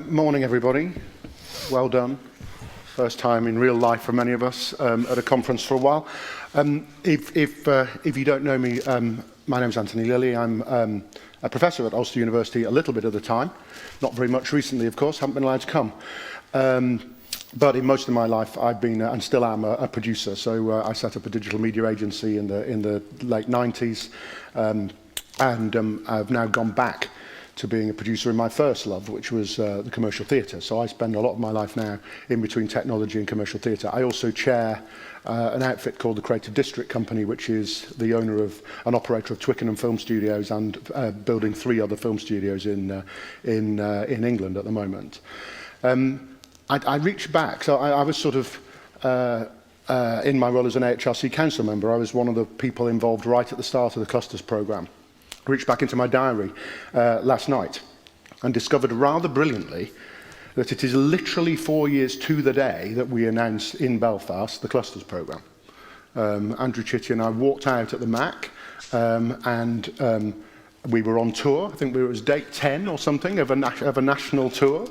Morning, everybody. Well done. First time in real life for many of us at a conference for a while. If you don't know me, my name's Anthony Lilley. I'm a professor at Ulster University a little bit of the time. Not very much recently, of course. Haven't been allowed to come. But in most of my life, I've been and still am a producer. So I set up a digital media agency in the late 90s, and I've now gone back to being a producer in my first love, which was the commercial theatre. So I spend a lot of my life now in between technology and commercial theatre. I also chair an outfit called the Creative District Company, which is the owner of an operator of Twickenham Film Studios and building 3 other film studios in England at the moment. I reached back, so I was sort of in my role as an AHRC council member. I was one of the people involved right at the start of the clusters programme. Reached back into my diary last night and discovered rather brilliantly that it is literally 4 years to the day that we announced in Belfast the clusters programme. Andrew Chitty and I walked out at the MAC and we were on tour. I think it was date 10 or something of a national tour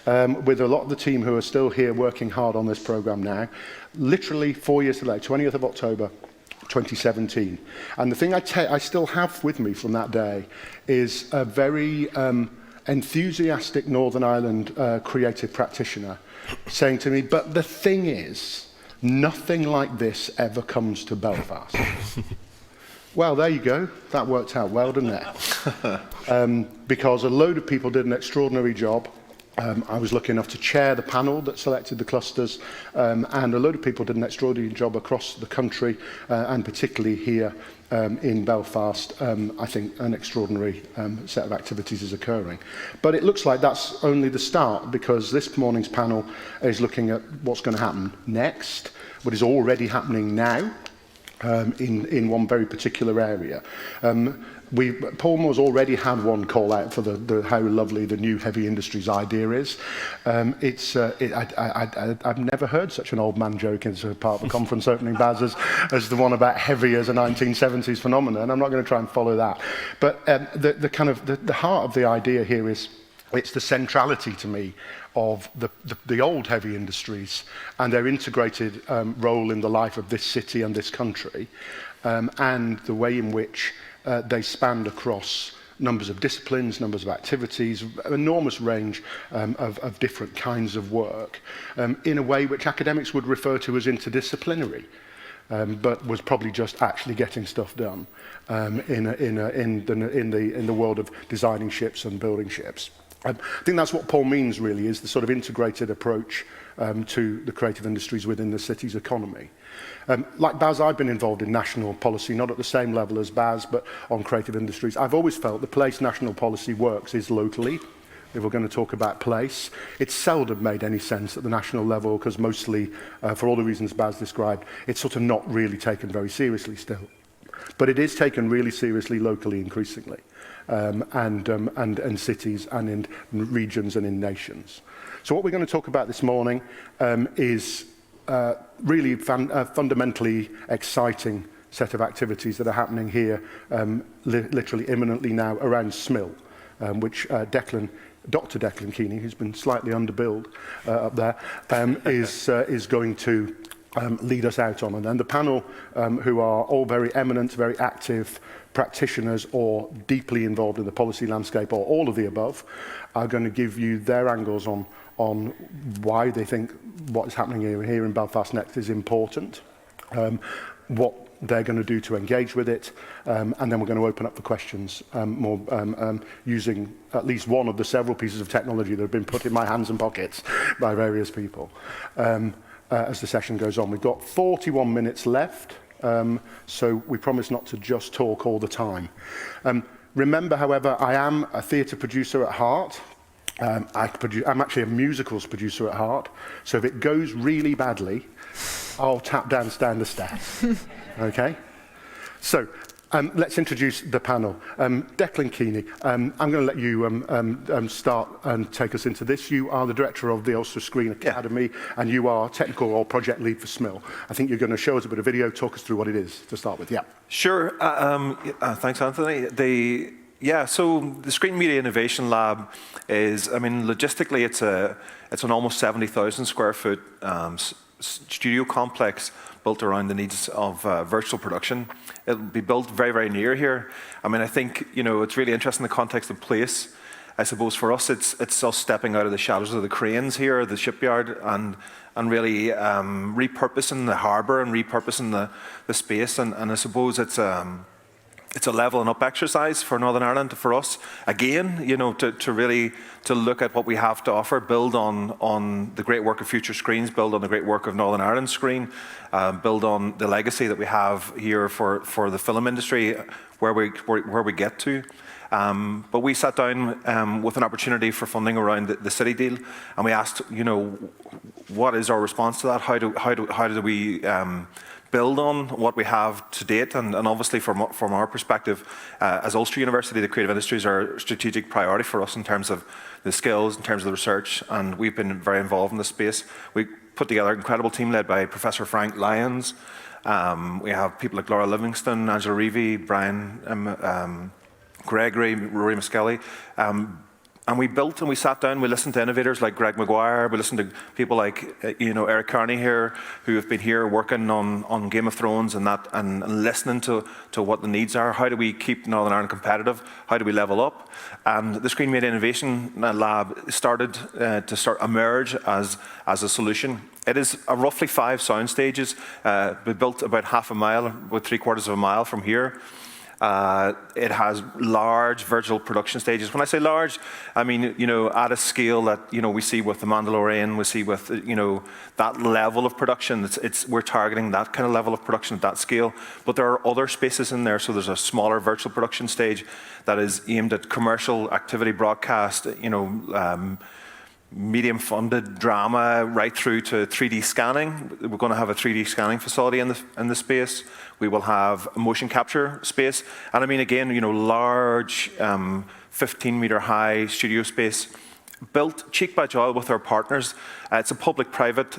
with a lot of the team who are still here working hard on this programme now. Literally 4 years to the day, 20th of October. 2017. And the thing I still have with me from that day is a very enthusiastic Northern Ireland creative practitioner saying to me, but the thing is, nothing like this ever comes to Belfast. Well, there you go. That worked out well, didn't it? Because a load of people did an extraordinary job. I was lucky enough to chair the panel that selected the clusters, and a load of people did an extraordinary job across the country, and particularly here in Belfast. I think an extraordinary set of activities is occurring. But it looks like that's only the start, because this morning's panel is looking at what's going to happen next, what is already happening now, in one very particular area. Paul Moore's already had one call out for how lovely the new heavy industries idea is. I've never heard such an old man joke as a part of a conference opening, Baz, as the one about heavy as a 1970s phenomenon, and I'm not going to try and follow that. But the heart of the idea here is, it's the centrality to me of the old heavy industries and their integrated role in the life of this city and this country, and the way in which they spanned across numbers of disciplines, numbers of activities, an enormous range of different kinds of work, in a way which academics would refer to as interdisciplinary, but was probably just actually getting stuff done in the world of designing ships and building ships. I think that's what Paul means, really, is the sort of integrated approach to the creative industries within the city's economy. Like Baz, I've been involved in national policy, not at the same level as Baz, but on creative industries. I've always felt the place national policy works is locally. If we're going to talk about place, it's seldom made any sense at the national level, because mostly, for all the reasons Baz described, it's sort of not really taken very seriously still. But it is taken really seriously locally increasingly, and cities and in regions and in nations. So what we're going to talk about this morning is really fundamentally exciting set of activities that are happening here, literally imminently now, around SMIL, which Dr. Declan Keeney, who's been slightly underbilled up there, is going to lead us out on. And then the panel, who are all very eminent, very active practitioners or deeply involved in the policy landscape, or all of the above, are going to give you their angles on why they think what is happening here in Belfast next is important, what they're going to do to engage with it, and then we're going to open up for questions using at least one of the several pieces of technology that have been put in my hands and pockets by various people. As the session goes on. We've got 41 minutes left, so we promise not to just talk all the time. Remember, however, I am a theatre producer at heart. I'm actually a musicals producer at heart, so if it goes really badly, I'll tap dance down the steps. Okay? So, let's introduce the panel. Declan Keeney, I'm going to let you start and take us into this. You are the director of the Ulster Screen Academy, and you are technical or project lead for SMIL. I think you're going to show us a bit of video, talk us through what it is to start with. Yeah. Sure. Thanks, Anthony. Yeah, so the Screen Media Innovation Lab is, I mean, logistically, it's an almost 70,000 square foot studio complex built around the needs of virtual production. It'll be built very, very near here. I mean, I think, you know, it's really interesting in the context of place. I suppose for us, it's us stepping out of the shadows of the cranes here, the shipyard, and really repurposing the harbour and repurposing the space. And I suppose it's a leveling up exercise for Northern Ireland, for us. Again, you know, to really look at what we have to offer, build on the great work of Future Screens, build on the great work of Northern Ireland Screen, build on the legacy that we have here for the film industry, where we get to. But we sat down with an opportunity for funding around the city deal, and we asked, you know, what is our response to that? How do we build on what we have to date? And obviously from our perspective, as Ulster University, the creative industries are a strategic priority for us in terms of the skills, in terms of the research, and we've been very involved in this space. We put together an incredible team led by Professor Frank Lyons. We have people like Laura Livingston, Angela Reevy, Brian Gregory, Rory Muskelly, and we built and we sat down. We listened to innovators like Greg Maguire. We listened to people like Eric Carney here, who have been here working on Game of Thrones and listening to what the needs are. How do we keep Northern Ireland competitive? How do we level up? And the Screen Media Innovation Lab started to emerge as a solution. It is a roughly 5 sound stages. We built about half a mile, about 3/4 of a mile from here. It has large virtual production stages. When I say large, I mean, you know, at a scale that, you know, we see with The Mandalorian, we see with, you know, that level of production. We're targeting that kind of level of production at that scale. But there are other spaces in there. So there's a smaller virtual production stage that is aimed at commercial activity broadcast, you know, medium-funded drama, right through to 3D scanning. We're going to have a 3D scanning facility in the space. We will have a motion capture space, and I mean, again, you know, large 15-meter high studio space, built cheek by jowl with our partners. It's a public-private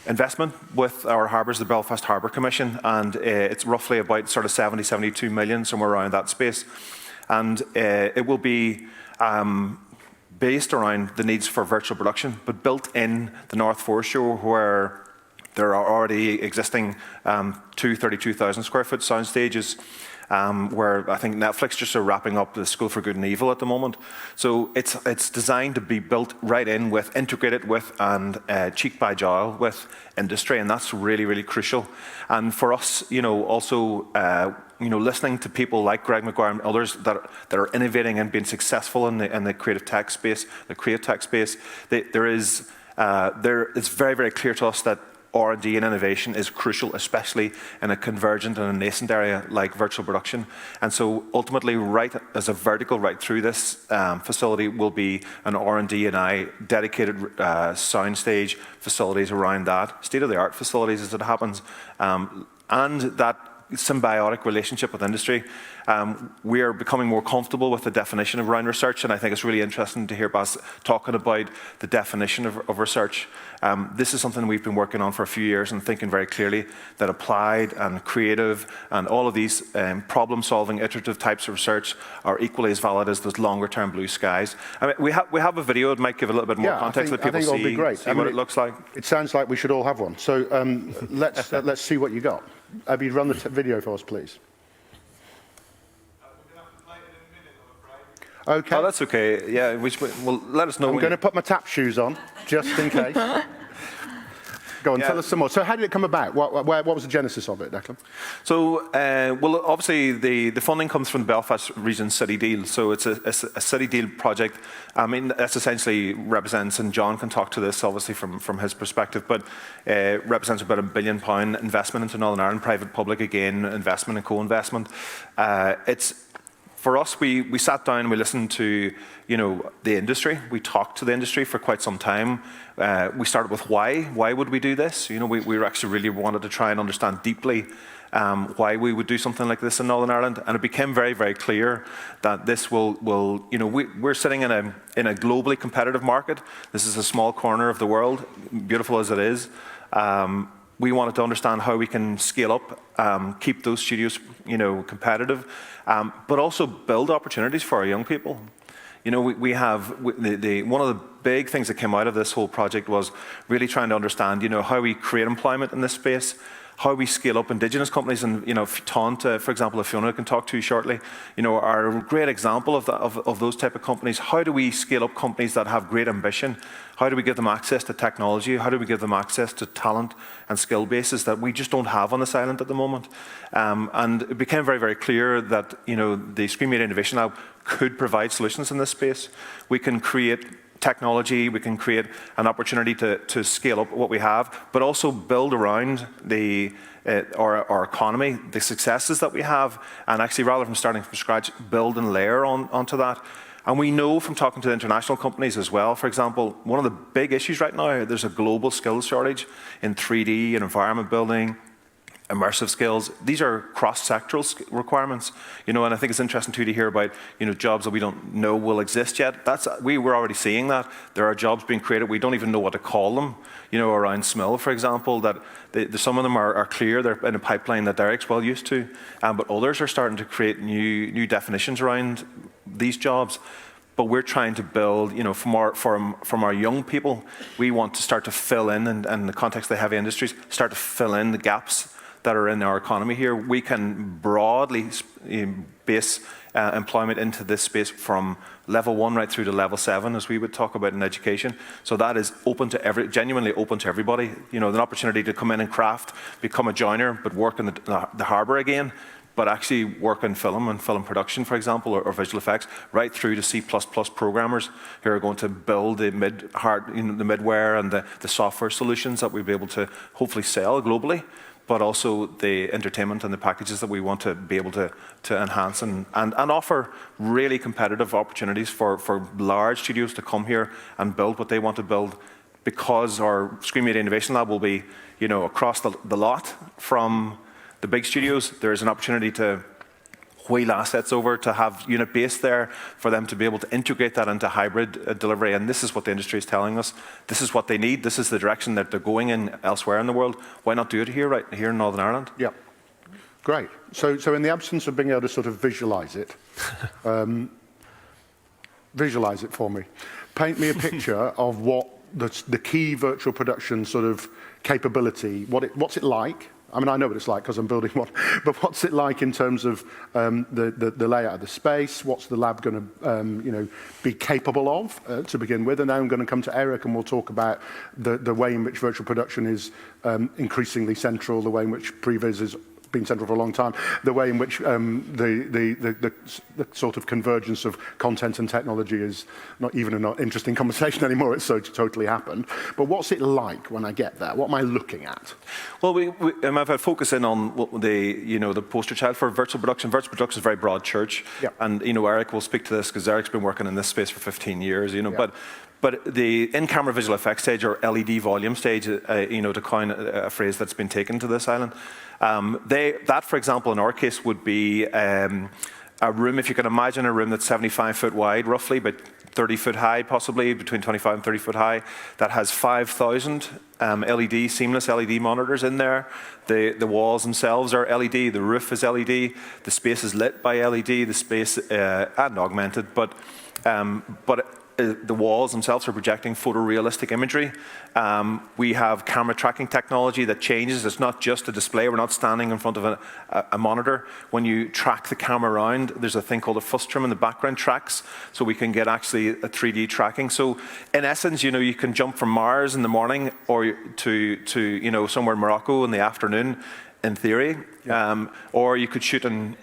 investment with our harbours, the Belfast Harbour Commission, and it's roughly about sort of 72 million, somewhere around that space, and it will be based around the needs for virtual production, but built in the North Foreshore, where there are already existing 32,000 square foot sound stages, where I think Netflix just are wrapping up the School for Good and Evil at the moment. So it's designed to be built right in with, integrated with, and cheek by jowl with industry, and that's really, really crucial. And for us, you know, also, you know, listening to people like Greg Maguire and others that are innovating and being successful in the creative tech space, it's very, very clear to us that R&D and innovation is crucial, especially in a convergent and a nascent area like virtual production. And so ultimately, right as a vertical right through this facility will be an R&D and I dedicated soundstage facilities around that, state-of-the-art facilities as it happens, and that symbiotic relationship with industry. We are becoming more comfortable with the definition of around research, and I think it's really interesting to hear Bas talking about the definition of research. This is something we've been working on for a few years and thinking very clearly that applied and creative and all of these problem-solving iterative types of research are equally as valid as those longer-term blue skies. I mean, we have a video. It might give a little bit more context that people see, be great. See what it looks like. It sounds like we should all have one. So let's see what you got. Abby, run the video for us, please. Okay. Oh, that's okay. Yeah, well, let us know. I'm going to put my tap shoes on, just in case. Go on, tell us some more. So how did it come about? What was the genesis of it, Declan? So, well, obviously the funding comes from the Belfast Region City Deal. So it's a City Deal project. I mean, that's essentially represents, and John can talk to this obviously from his perspective, but represents about £1 billion investment into Northern Ireland, private-public, again, investment and co-investment. For us, we sat down and we listened to, you know, the industry. We talked to the industry for quite some time. We started with why. Why would we do this? You know, we actually really wanted to try and understand deeply why we would do something like this in Northern Ireland. And it became very, very clear that this will you know, we're sitting in a globally competitive market. This is a small corner of the world, beautiful as it is. We wanted to understand how we can scale up, keep those studios competitive, but also build opportunities for our young people. We have one of the big things that came out of this whole project was really trying to understand, how we create employment in this space, how we scale up Indigenous companies, and TAUNT, for example, if Fiona can talk to you shortly, are a great example of those type of companies. How do we scale up companies that have great ambition? How do we give them access to technology? How do we give them access to talent and skill bases that we just don't have on this island at the moment? And it became very, very clear that the Screen Media Innovation Lab could provide solutions in this space. We can create technology, we can create an opportunity to scale up what we have, but also build around our economy, the successes that we have, and actually, rather than starting from scratch, build and layer onto that. And we know from talking to international companies as well, for example, one of the big issues right now, there's a global skills shortage in 3D and environment building, immersive skills. These are cross-sectoral requirements, and I think it's interesting too to hear about, jobs that we don't know will exist yet. We're already seeing that. There are jobs being created, we don't even know what to call them, around SMIL, for example, that some of them are clear, they're in a pipeline that Derek's well used to, but others are starting to create new definitions around these jobs. But we're trying to build, from our young people, we want to start to fill in the context of the heavy industries, start to fill in the gaps that are in our economy here. We can broadly base employment into this space from level 1 right through to level 7, as we would talk about in education. So that is open to genuinely open to everybody. An opportunity to come in and craft, become a joiner, but work in the harbour again, but actually work in film and film production, for example, or visual effects, right through to C++ programmers who are going to build the midware and the software solutions that we'll be able to hopefully sell globally, but also the entertainment and the packages that we want to be able to enhance and offer really competitive opportunities for large studios to come here and build what they want to build, because our Screen Media Innovation Lab will be, across the lot from the big studios. There's an opportunity to wheel assets over, to have unit base there for them to be able to integrate that into hybrid delivery. And this is what the industry is telling us. This is what they need. This is the direction that they're going in elsewhere in the world. Why not do it here, right here in Northern Ireland? Yeah, great. So in the absence of being able to sort of visualize it, visualize it for me. Paint me a picture of what the key virtual production sort of capability, what's it like? I mean, I know what it's like because I'm building one, but what's it like in terms of the layout of the space? What's the lab going to, be capable of to begin with? And now I'm going to come to Eric, and we'll talk about the way in which virtual production is increasingly central, the way in which previs is been central for a long time, the way in which the sort of convergence of content and technology is not even an interesting conversation anymore. It's so totally happened. But what's it like when I get there? What am I looking at? Well, if I focus in on the poster child for virtual production. Virtual production is a very broad church, yeah. And Eric will speak to this because Eric's been working in this space for 15 years. Yeah. But the in-camera visual effects stage, or LED volume stage, to coin a phrase that's been taken to this island, that, for example, in our case, would be a room, if you can imagine a room that's 75 foot wide, roughly, but 30 foot high, possibly, between 25 and 30 foot high, that has 5,000 seamless LED monitors in there. The walls themselves are LED, the roof is LED, the space is lit by LED, the space, and augmented, but the walls themselves are projecting photorealistic imagery. We have camera tracking technology that changes. It's not just a display. We're not standing in front of a monitor. When you track the camera around, there's a thing called a frustum in the background tracks, so we can get actually a 3D tracking. So in essence, you can jump from Mars in the morning or to somewhere in Morocco in the afternoon, in theory, or you could shoot in,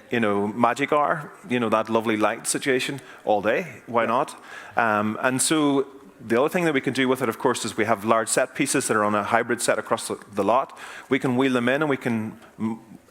magic hour, that lovely light situation all day. Why not? And so the other thing that we can do with it, of course, is we have large set pieces that are on a hybrid set across the lot. We can wheel them in and we can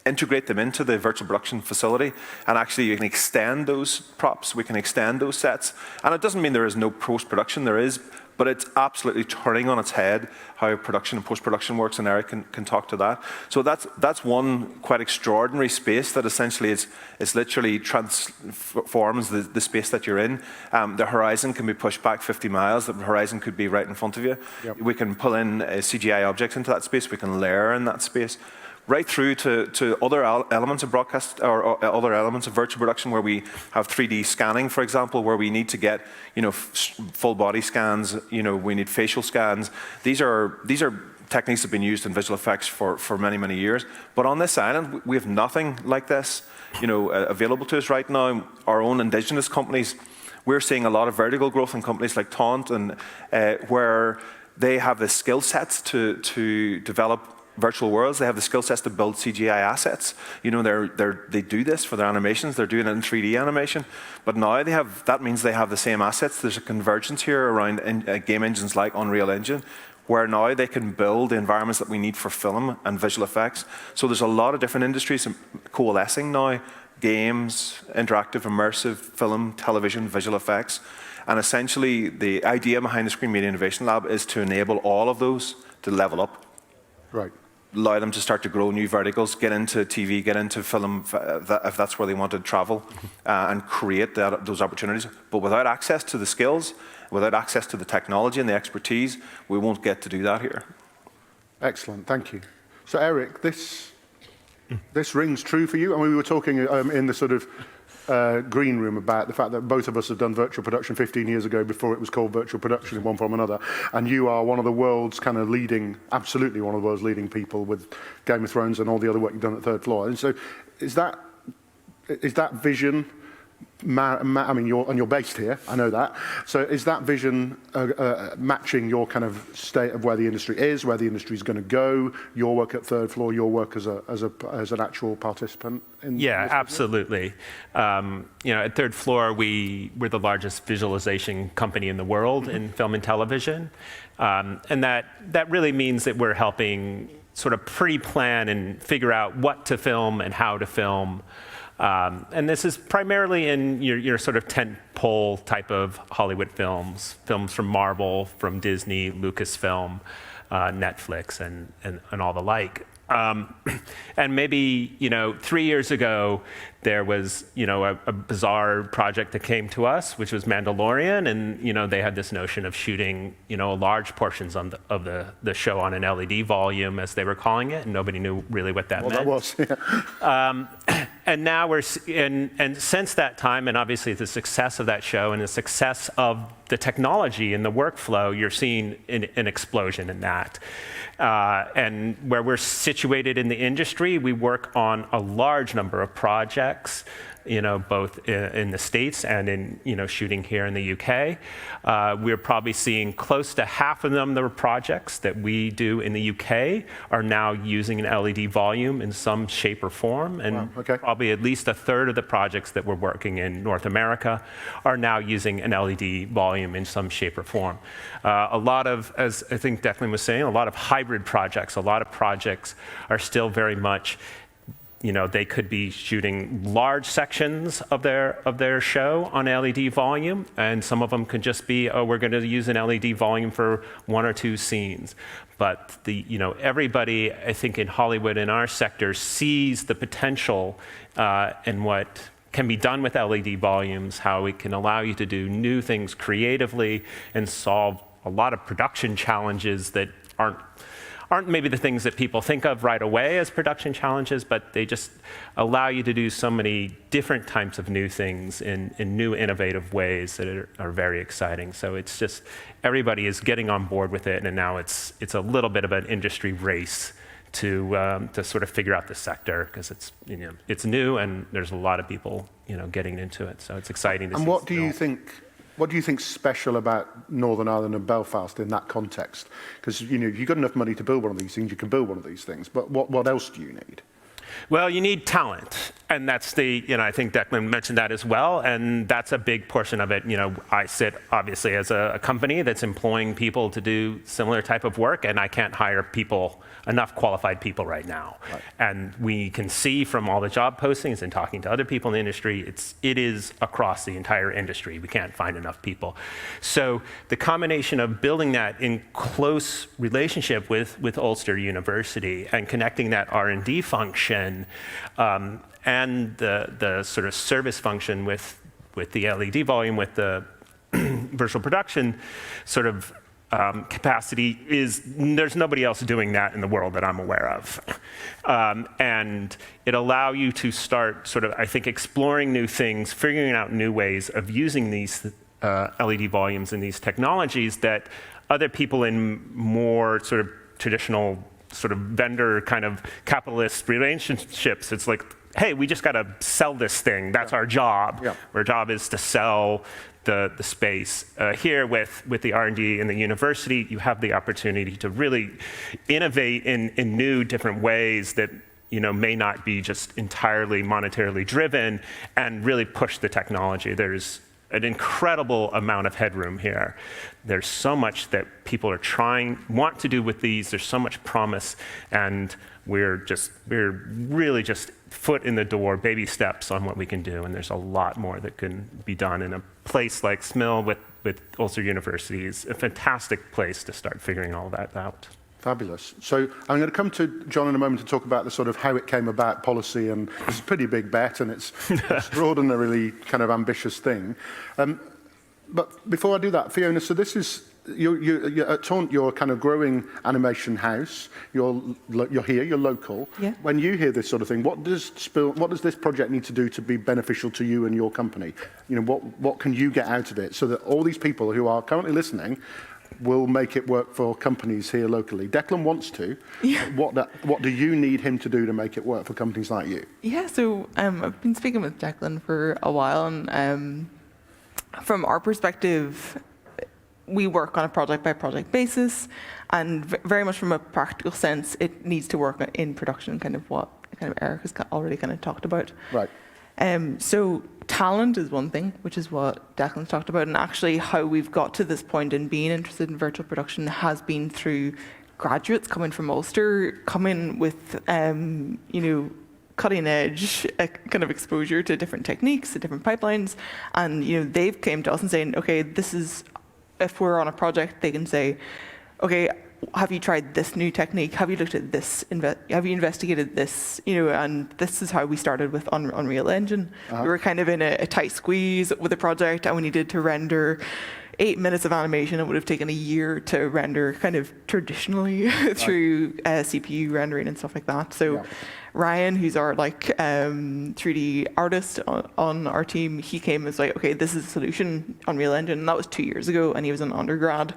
integrate them into the virtual production facility, and actually you can extend those props, we can extend those sets. And it doesn't mean there is no post-production, there is, but it's absolutely turning on its head how production and post-production works, and Eric can talk to that. So that's one quite extraordinary space that essentially is literally transforms the space that you're in. The horizon can be pushed back 50 miles. The horizon could be right in front of you. Yep. We can pull in CGI objects into that space. We can layer in that space. right through to other elements of broadcast or other elements of virtual production where we have 3D scanning, for example, where we need to get full body scans. We need facial scans. These are techniques that have been used in visual effects for many, many years. But on this island, we have nothing like this available to us right now. Our own indigenous companies, we're seeing a lot of vertical growth in companies like TAUNT, and where they have the skill sets to develop virtual worlds. They have the skill sets to build CGI assets. They do this for their animations. They're doing it in 3D animation. But now that means they have the same assets. There's a convergence here around game engines like Unreal Engine, where now they can build the environments that we need for film and visual effects. So there's a lot of different industries coalescing now: games, interactive, immersive, film, television, visual effects. And essentially, the idea behind the Screen Media Innovation Lab is to enable all of those to level up. Right. Allow them to start to grow new verticals, get into TV, get into film, if that's where they want to travel, and create those opportunities. But without access to the skills, without access to the technology and the expertise, we won't get to do that here. Excellent, thank you. So Eric, this rings true for you? I mean, we were talking in the sort of green room about the fact that both of us have done virtual production 15 years ago before it was called virtual production in one form or another. And you are one of the world's kind of absolutely one of the world's leading people with Game of Thrones and all the other work you've done at Third Floor. And so is that vision, I mean, you're based here, I know that. So is that vision matching your kind of state of where the industry is, where the industry is going to go, your work at Third Floor, your work as an actual participant? Yeah, absolutely. At Third Floor, we're the largest visualization company in the world in film and television. And that really means that we're helping sort of pre-plan and figure out what to film and how to film. And this is primarily in your sort of tentpole type of Hollywood films from Marvel, from Disney, Lucasfilm, Netflix, and all the like. And maybe 3 years ago there was a bizarre project that came to us, which was Mandalorian, and they had this notion of shooting large portions of the show on an LED volume, as they were calling it, and nobody knew really what that meant. That was, yeah. And now and since that time, and obviously the success of that show and the success of the technology and the workflow, you're seeing an explosion in that. And where we're situated in the industry, we work on a large number of projects, both in the States and in shooting here in the UK. We're probably seeing close to half of them, the projects that we do in the UK, are now using an LED volume in some shape or form. And wow, okay. Probably at least a third of the projects that we're working in North America are now using an LED volume in some shape or form. A lot of, as I think Declan was saying, a lot of hybrid projects, a lot of projects are still very much they could be shooting large sections of their show on LED volume, and some of them could just be, we're going to use an LED volume for 1 or 2 scenes. But everybody, I think, in Hollywood in our sector sees the potential in what can be done with LED volumes, how it can allow you to do new things creatively and solve a lot of production challenges that aren't maybe the things that people think of right away as production challenges, but they just allow you to do so many different types of new things in new, innovative ways that are very exciting. So it's just, everybody is getting on board with it, and now it's a little bit of an industry race to sort of figure out the sector, because it's new and there's a lot of people getting into it. So it's exciting to see. And what do you think special about Northern Ireland and Belfast in that context? Because if you've got enough money to build one of these things, you can build one of these things. But what else do you need? Well, you need talent, and that's I think Declan mentioned that as well, and that's a big portion of it. I sit obviously as a company that's employing people to do similar type of work, and I can't hire enough qualified people right now. Right. And we can see from all the job postings and talking to other people in the industry, it is across the entire industry. We can't find enough people. So the combination of building that in close relationship with Ulster University and connecting that R&D function and the sort of service function with the LED volume, with the virtual production sort of capacity there's nobody else doing that in the world that I'm aware of. And it allows you to start sort of, I think, exploring new things, figuring out new ways of using these LED volumes and these technologies that other people in more sort of traditional sort of vendor kind of capitalist relationships, it's like, hey, we just got to sell this thing. That's our job. Yeah. Our job is to sell the space. Here with the R&D in the university, you have the opportunity to really innovate in new, different ways that may not be just entirely monetarily driven, and really push the technology. There's an incredible amount of headroom here. There's so much that people are want to do with these. There's so much promise, and we're really just foot in the door, baby steps on what we can do, and there's a lot more that can be done in a place like Smill with Ulster University. Is a fantastic place to start figuring all that out. Fabulous. So I'm going to come to John in a moment to talk about the sort of how it came about policy, and it's a pretty big bet, and it's an extraordinarily kind of ambitious thing. But before I do that, Fiona, so this is, you're at TAUNT, you're a kind of growing animation house. You're here, you're local. Yeah. When you hear this sort of thing, what does this project need to do to be beneficial to you and your company? What can you get out of it so that all these people who are currently listening will make it work for companies here locally? Declan wants to. Yeah. What do you need him to do to make it work for companies like you? Yeah, so I've been speaking with Declan for a while, and from our perspective, we work on a project-by-project basis, and very much from a practical sense, it needs to work in production, kind of what Eric has already kind of talked about. Right. So talent is one thing, which is what Declan's talked about, and actually how we've got to this point in being interested in virtual production has been through graduates coming from Ulster, coming with cutting edge kind of exposure to different techniques, to different pipelines, and they've came to us and saying, okay, this is, if we're on a project, they can say, okay, have you tried this new technique? Have you looked at this? Have you investigated this? And this is how we started with Unreal Engine. We were kind of in a tight squeeze with a project, and we needed to render 8 minutes of animation. It would have taken a year to render kind of traditionally through CPU rendering and stuff like that. So Ryan, who's our 3D artist on our team, he came and was like, okay, this is a solution, Unreal Engine. And that was 2 years ago, and he was an undergrad.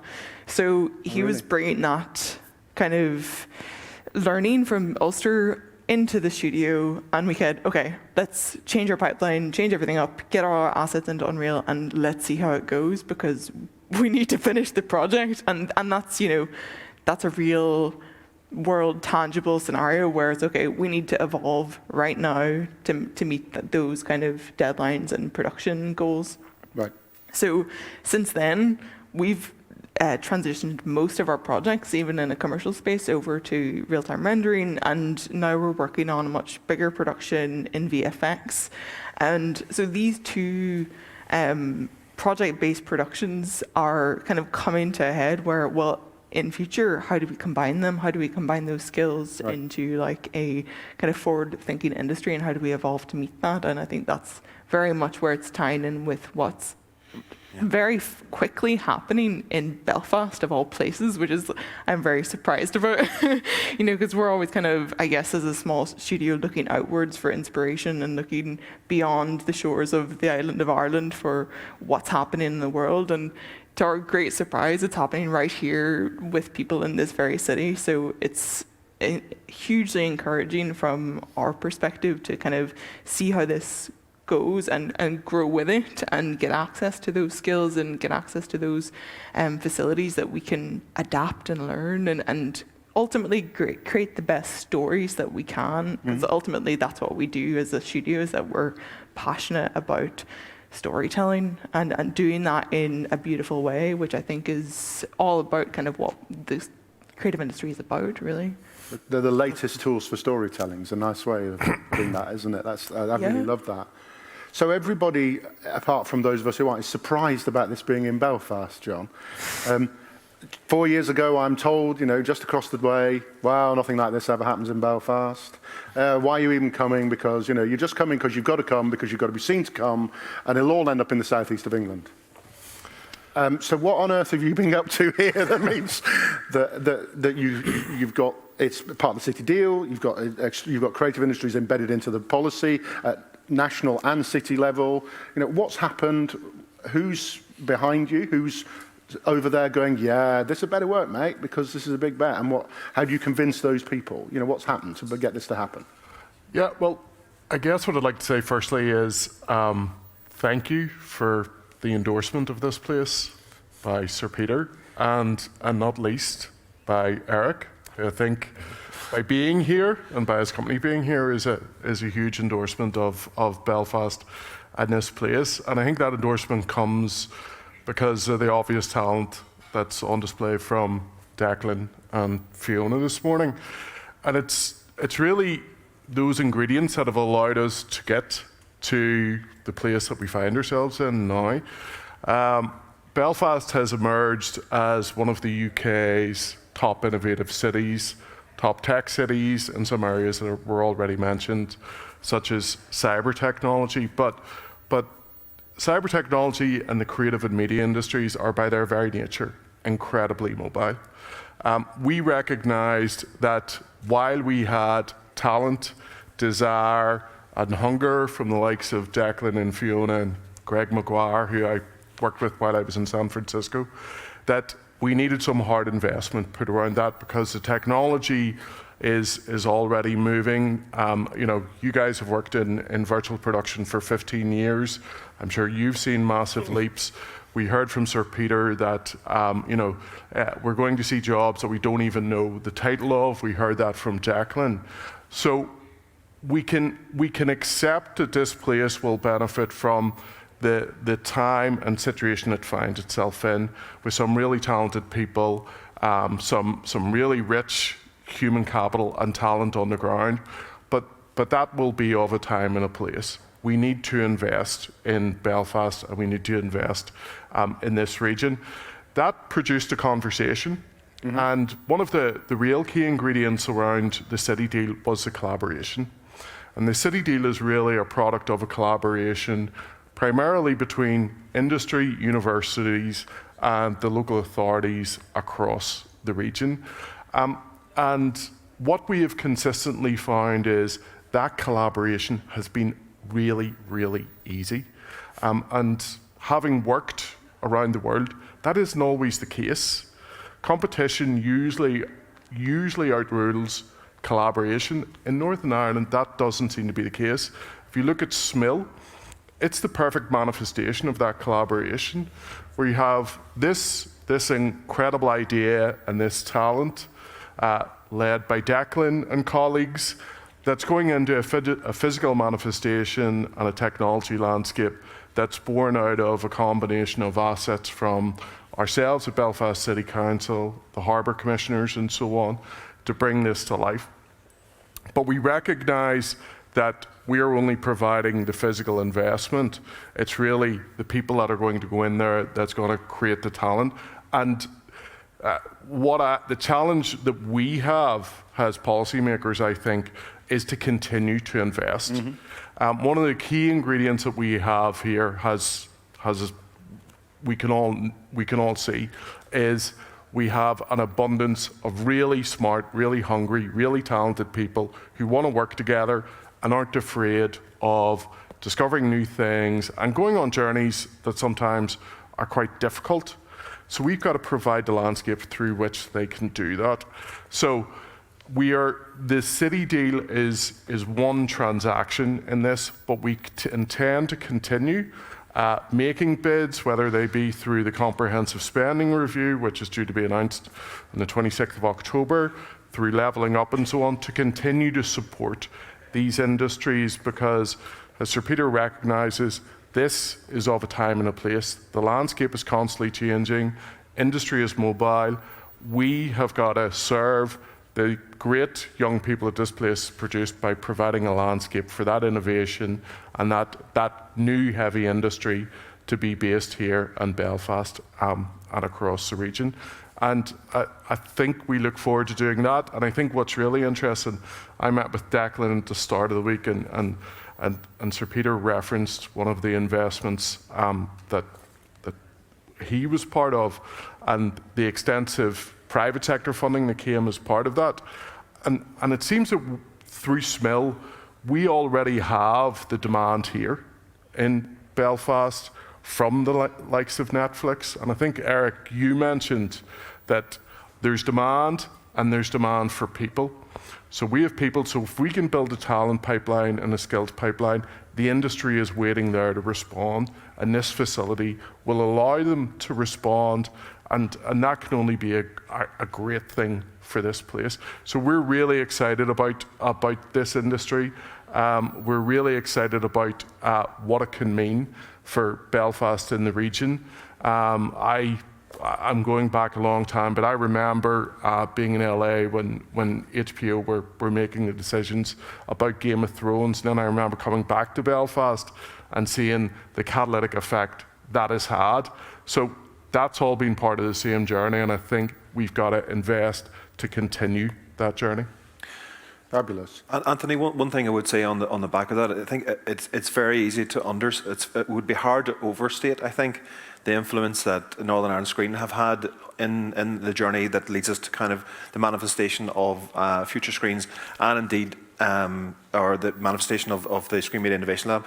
So he was bringing that kind of learning from Ulster into the studio, and we said, okay, let's change our pipeline, change everything up, get our assets into Unreal, and let's see how it goes, because we need to finish the project. And that's, that's a real world tangible scenario where it's, okay, we need to evolve right now to meet those kind of deadlines and production goals. Right. So since then, we've transitioned most of our projects, even in a commercial space, over to real-time rendering, and now we're working on a much bigger production in VFX. And so these two project-based productions are kind of coming to a head where, well, in future, how do we combine them? How do we combine those skills into a kind of forward-thinking industry, and how do we evolve to meet that? And I think that's very much where it's tying in with what's very quickly happening in Belfast, of all places, which is I'm very surprised about, because we're always kind of, I guess, as a small studio, looking outwards for inspiration and looking beyond the shores of the island of Ireland for what's happening in the world. And to our great surprise, it's happening right here with people in this very city. So it's hugely encouraging from our perspective to kind of see how this goes and grow with it, and get access to those skills and get access to those facilities that we can adapt and learn and ultimately create the best stories that we can. Because ultimately that's what we do as a studio, is that we're passionate about storytelling and doing that in a beautiful way, which I think is all about kind of what the creative industry is about, really. They're the latest tools for storytelling. It's a nice way of doing that, isn't it? I really love that. So everybody, apart from those of us who aren't, is surprised about this being in Belfast, John. 4 years ago, I'm told, just across the way, wow, nothing like this ever happens in Belfast. Why are you even coming? Because, you're just coming because you've got to come, because you've got to be seen to come, and it'll all end up in the southeast of England. So what on earth have you been up to here that means that you've got, it's part of the city deal, you've got creative industries embedded into the policy at national and city level. You know, what's happened? Who's behind you? Who's over there going, yeah, this is better work, mate, because this is a big bet? And how do you convince those people? You know, what's happened to get this to happen? Yeah, well, I guess what I'd like to say firstly is thank you for the endorsement of this place by Sir Peter and not least by Eric, who I think by being here and by his company being here is a huge endorsement of Belfast and this place. And I think that endorsement comes because of the obvious talent that's on display from Declan and Fiona this morning. And it's really those ingredients that have allowed us to get to the place that we find ourselves in now. Belfast has emerged as one of the UK's top innovative cities, top tech cities in some areas that were already mentioned, such as cyber technology. But cyber technology and the creative and media industries are by their very nature incredibly mobile. We recognized that while we had talent, desire, and hunger from the likes of Declan and Fiona and Greg Maguire, who I worked with while I was in San Francisco, that we needed some hard investment put around that because the technology is already moving. You know, you guys have worked in virtual production for 15 years. I'm sure you've seen massive leaps. We heard from Sir Peter that we're going to see jobs that we don't even know the title of. We heard that from Declan. So we can accept that this place will benefit from the time and situation it finds itself in, with some really talented people, some really rich human capital and talent on the ground, but that will be of a time and a place. We need to invest in Belfast and we need to invest in this region. That produced a conversation, and one of the real key ingredients around the city deal was the collaboration. And the city deal is really a product of a collaboration primarily between industry, universities, and the local authorities across the region. And what we have consistently found is that collaboration has been really, really easy. And having worked around the world, that isn't always the case. Competition usually outrules collaboration. In Northern Ireland, that doesn't seem to be the case. If you look at SMIL, it's the perfect manifestation of that collaboration, where you have this incredible idea and this talent led by Declan and colleagues that's going into a physical manifestation and a technology landscape that's born out of a combination of assets from ourselves at Belfast City Council, the Harbour Commissioners and so on, to bring this to life. But we recognise that we are only providing the physical investment. It's really the people that are going to go in there that's going to create the talent. And the challenge that we have as policymakers, I think, is to continue to invest. One of the key ingredients that we have here we can all see is we have an abundance of really smart, really hungry, really talented people who want to work together and aren't afraid of discovering new things and going on journeys that sometimes are quite difficult. So we've got to provide the landscape through which they can do that. So the city deal is one transaction in this, but we intend to continue making bids, whether they be through the comprehensive spending review, which is due to be announced on the 26th of October, through levelling up and so on, to continue to support these industries, because as Sir Peter recognises, this is of a time and a place. The landscape is constantly changing. Industry is mobile. We have got to serve the great young people that this place produced by providing a landscape for that innovation and that new heavy industry to be based here in Belfast and across the region. And I think we look forward to doing that. And I think what's really interesting, I met with Declan at the start of the week, and Sir Peter referenced one of the investments that he was part of, and the extensive private sector funding that came as part of that. And it seems that through SMIL, we already have the demand here in Belfast from the likes of Netflix. And I think, Eric, you mentioned that there's demand and there's demand for people. So we have people, so if we can build a talent pipeline and a skills pipeline, the industry is waiting there to respond, and this facility will allow them to respond, and that can only be a great thing for this place. So we're really excited about this industry. We're really excited about what it can mean for Belfast in the region. I'm going back a long time, but I remember being in LA when HBO were making the decisions about Game of Thrones. And then I remember coming back to Belfast and seeing the catalytic effect that has had. So that's all been part of the same journey, and I think we've got to invest to continue that journey. Fabulous. Anthony, one thing I would say on the back of that, I think it's very easy to it would be hard to overstate, I think, the influence that Northern Ireland Screen have had in the journey that leads us to kind of the manifestation of future screens, and indeed, or the manifestation of the Screen Media Innovation Lab,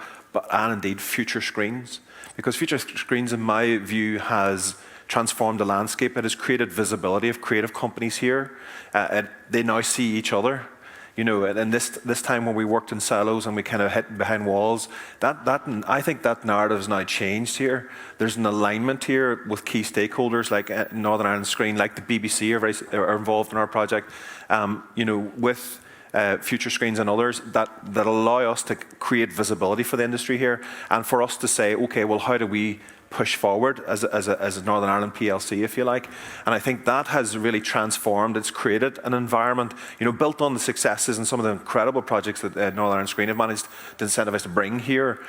and indeed future screens. Because future screens, in my view, has transformed the landscape. It has created visibility of creative companies here. They now see each other. You know, and this time when we worked in silos and we kind of hid behind walls, I think that narrative has now changed here. There's an alignment here with key stakeholders like Northern Ireland Screen, like the BBC are involved in our project. You know, with future screens and others that allow us to create visibility for the industry here, and for us to say, okay, well, how do we push forward as a Northern Ireland PLC, if you like. And I think that has really transformed. It's created an environment, you know, built on the successes and some of the incredible projects that Northern Ireland Screen have managed to incentivize to bring here,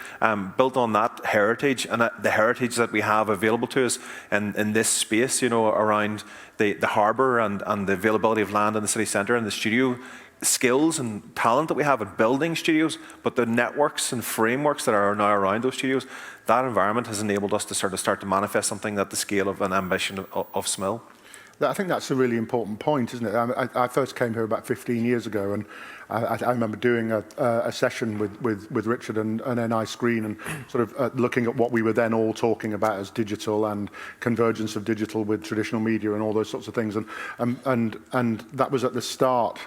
built on that heritage and the heritage that we have available to us in this space, you know, around the harbour and the availability of land in the city centre and the studio skills and talent that we have in building studios, but the networks and frameworks that are now around those studios, that environment has enabled us to start to manifest something at the scale of an ambition of SMIL. I think that's a really important point, isn't it? I first came here about 15 years ago, and I remember doing a session with Richard and NI Screen, and sort of looking at what we were then all talking about as digital and convergence of digital with traditional media and all those sorts of things, and that was at the start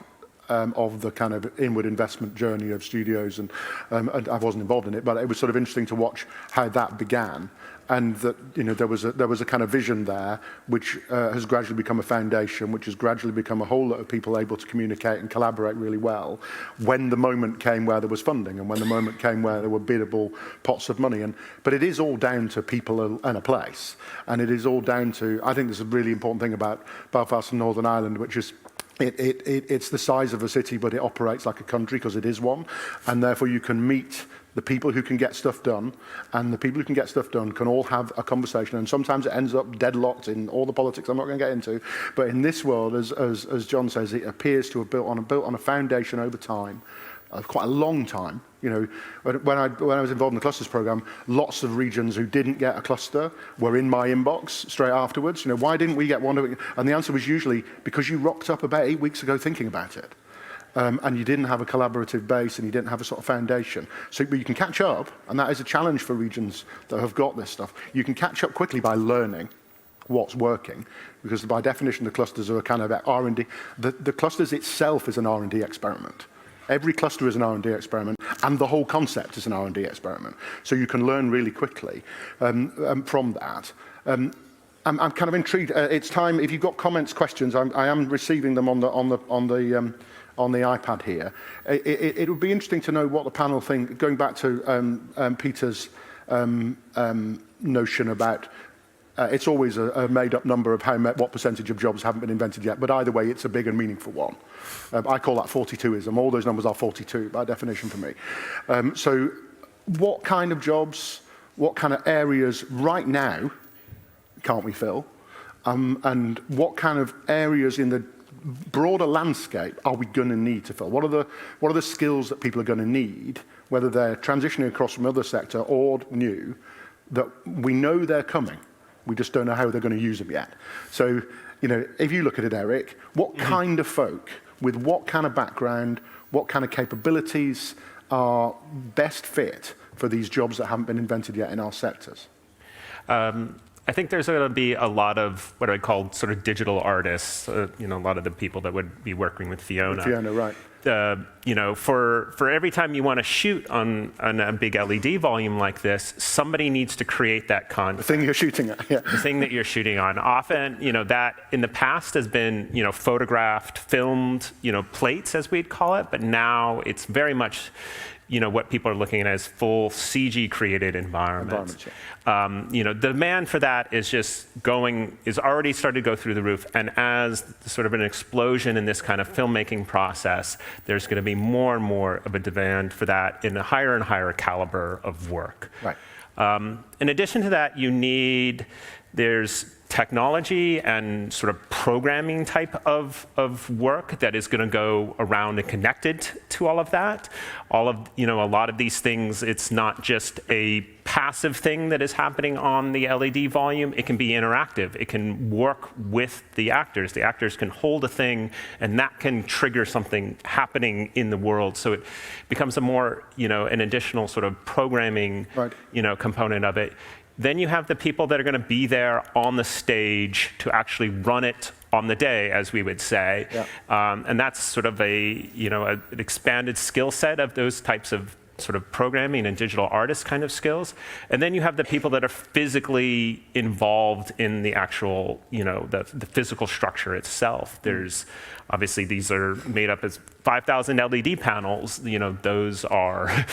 of the kind of inward investment journey of studios, and I wasn't involved in it, but it was sort of interesting to watch how that began, and that, you know, there was a kind of vision there which has gradually become a foundation, which has gradually become a whole lot of people able to communicate and collaborate really well when the moment came where there was funding and when the moment came where there were biddable pots of money. But it is all down to people and a place, and it is all down to, I think there's a really important thing about Belfast and Northern Ireland, which is it's the size of a city, but it operates like a country because it is one, and therefore you can meet the people who can get stuff done, and the people who can get stuff done can all have a conversation, and sometimes it ends up deadlocked in all the politics I'm not going to get into. But in this world, as John says, it appears to have built on a foundation over time, quite a long time. You know, when I was involved in the clusters program, lots of regions who didn't get a cluster were in my inbox straight afterwards. You know, why didn't we get one? And the answer was usually because you rocked up about 8 weeks ago thinking about it. And you didn't have a collaborative base, and you didn't have a sort of foundation. So, but you can catch up, and that is a challenge for regions that have got this stuff. You can catch up quickly by learning what's working, because by definition the clusters are a kind of R&D. The clusters itself is an R&D experiment. Every cluster is an R&D experiment, and the whole concept is an R&D experiment. So you can learn really quickly from that. I'm kind of intrigued. It's time. If you've got comments, questions, I am receiving them on the iPad here. It would be interesting to know what the panel think. Going back to Peter's notion about. It's always a made-up number of what percentage of jobs haven't been invented yet, but either way, it's a big and meaningful one. I call that 42ism. All those numbers are 42 by definition for me. So what kind of jobs, what kind of areas right now can't we fill? And what kind of areas in the broader landscape are we going to need to fill? What are the skills that people are going to need, whether they're transitioning across from other sector or new, that we know they're coming? We just don't know how they're going to use them yet. So, you know, if you look at it, Eric, what kind of folk with what kind of background, what kind of capabilities are best fit for these jobs that haven't been invented yet in our sectors? I think there's going to be a lot of what I call sort of digital artists, you know, a lot of the people that would be working with Fiona. With Fiona, right. You know, for every time you want to shoot on a big LED volume like this, somebody needs to create that content. The thing you're shooting at, yeah. The thing that you're shooting on. Often, you know, that in the past has been, you know, photographed, filmed, you know, plates as we'd call it, but now it's very much, you know, what people are looking at as full CG created environments. You know, the demand for that is already started to go through the roof. And as sort of an explosion in this kind of filmmaking process, there's going to be more and more of a demand for that in a higher and higher caliber of work. Right. In addition to that, there's technology and sort of programming type of work that is going to go around and connected to all of that. You know, a lot of these things, it's not just a passive thing that is happening on the LED volume. It can be interactive. It can work with the actors. The actors can hold a thing, and that can trigger something happening in the world. So it becomes a more, you know, an additional sort of programming, right, you know, component of it. Then you have the people that are going to be there on the stage to actually run it on the day, as we would say. Yeah. And that's sort of an expanded skill set of those types of sort of programming and digital artist kind of skills. And then you have the people that are physically involved in the actual, you know, the physical structure itself. There's obviously, these are made up as 5,000 LED panels. You know, those are,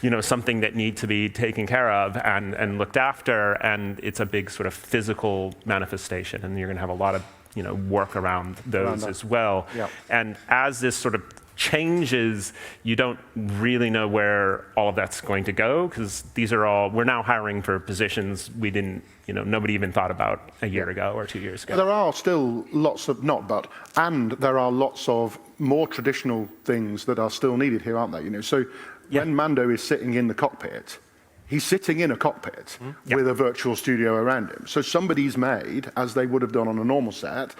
you know, something that need to be taken care of and looked after. And it's a big sort of physical manifestation. And you're going to have a lot of, you know, work around those as well. Yeah. And as this sort of changes, you don't really know where all of that's going to go, because we're now hiring for positions we didn't, you know, nobody even thought about a year ago or 2 years ago. There are still lots of, there are lots of more traditional things that are still needed here, aren't there? You know, so when Mando is sitting in the cockpit, he's sitting in a cockpit with a virtual studio around him. So somebody's made, as they would have done on a normal set,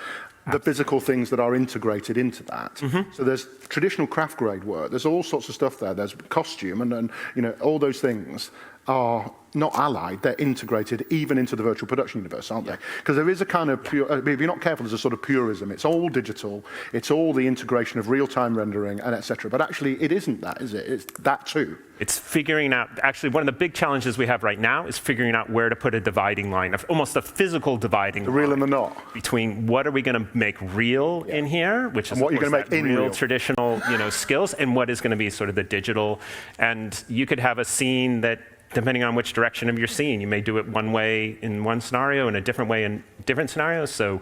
the physical things that are integrated into that. So there's traditional craft grade work. There's all sorts of stuff there. There's costume and you know, all those things are not allied, they're integrated even into the virtual production universe, aren't they? Because there is a kind of pure, if you're not careful, there's a sort of purism. It's all digital, it's all the integration of real-time rendering and etc. But actually it isn't that, is it? It's that too. It's figuring out, actually one of the big challenges we have right now is figuring out where to put a dividing line, almost a physical dividing line. The real and the not. Between what are we going to make real in here, which is what you're going to make in real traditional, you know, skills, and what is going to be sort of the digital. And you could have a scene that, depending on which direction of your scene, you may do it one way in one scenario and a different way in different scenarios. So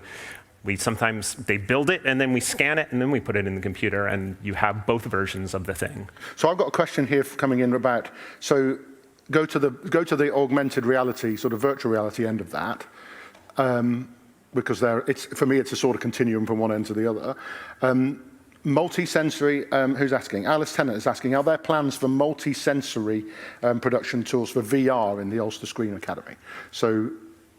they build it and then we scan it and then we put it in the computer, and you have both versions of the thing. So I've got a question here coming in about, so go to the augmented reality, sort of virtual reality end of that, because for me it's a sort of continuum from one end to the other. Multi-sensory, who's asking? Alice Tennant is asking, are there plans for multi-sensory production tools for VR in the Ulster Screen Academy? So,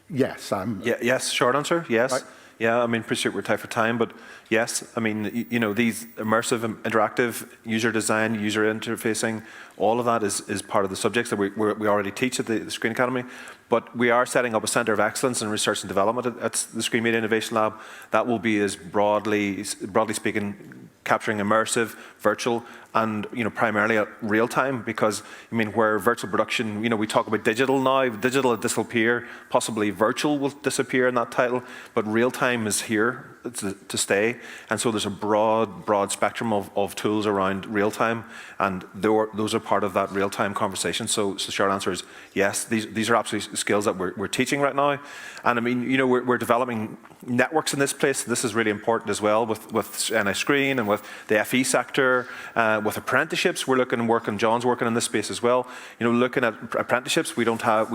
yes. Yes, short answer, yes. Right. Yeah, I mean, appreciate we're tight for time, but yes, I mean, you know, these immersive, interactive, user design, user interfacing, all of that is part of the subjects that we already teach at the Screen Academy. But we are setting up a centre of excellence in research and development at the Screen Media Innovation Lab. That will be, as broadly speaking, capturing immersive, virtual, and, you know, primarily at real time, because, I mean, where virtual production, you know, we talk about digital now, digital will disappear, possibly virtual will disappear in that title, but real time is here to stay. And so there's a broad spectrum of tools around real time, and those are part of that real time conversation. So the short answer is yes, these are absolutely skills that we're teaching right now. And I mean, you know, we're developing networks in this place. This is really important as well with NI Screen and with the FE sector, with apprenticeships. We're working, John's working in this space as well. You know, looking at apprenticeships, we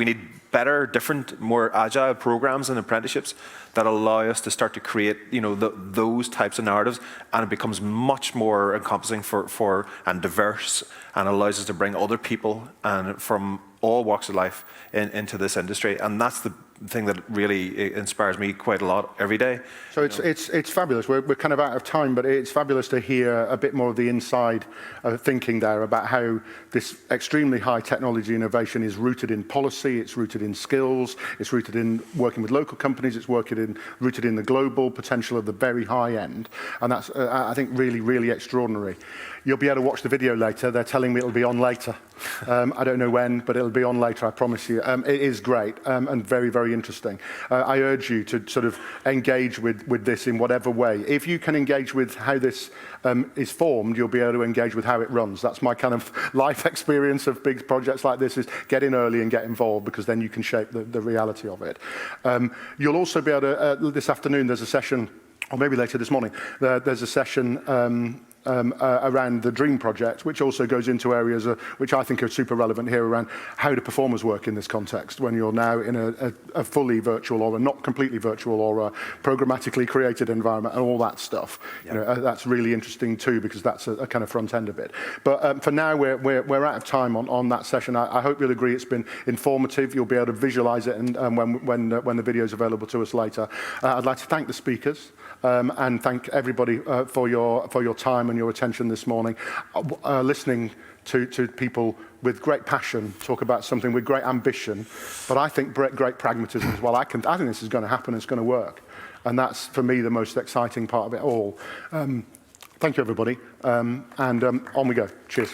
need better, different, more agile programs in apprenticeships that allow us to start to create, you know, those types of narratives, and it becomes much more encompassing for and diverse, and allows us to bring other people and from all walks of life into this industry. And that's thing that really inspires me quite a lot every day. So it's fabulous. We're kind of out of time, but it's fabulous to hear a bit more of the inside thinking there about how this extremely high technology innovation is rooted in policy, it's rooted in skills, it's rooted in working with local companies, it's rooted in the global potential of the very high end. And that's, I think, really, really extraordinary. You'll be able to watch the video later. They're telling me it'll be on later. I don't know when, but it'll be on later, I promise you. It is great and very, very interesting. I urge you to sort of engage with this in whatever way. If you can engage with how this is formed, you'll be able to engage with how it runs. That's my kind of life experience of big projects like this, is get in early and get involved, because then you can shape the reality of it. You'll also be able to, this afternoon, there's a session, or maybe later this morning, there's a session around the DREAM project, which also goes into areas which I think are super relevant here, around how do performers work in this context when you're now in a fully virtual or a not completely virtual or a programmatically created environment and all that stuff. Yep. You know, that's really interesting too, because that's a kind of front end of it. But for now, we're out of time on that session. I hope you'll agree it's been informative. You'll be able to visualize it and when the video is available to us later. I'd like to thank the speakers and thank everybody for your time and your attention this morning, listening to people with great passion talk about something with great ambition, but I think great pragmatism as well. I think this is going to happen, it's going to work, and that's for me the most exciting part of it all. Thank you, everybody, and on we go. Cheers.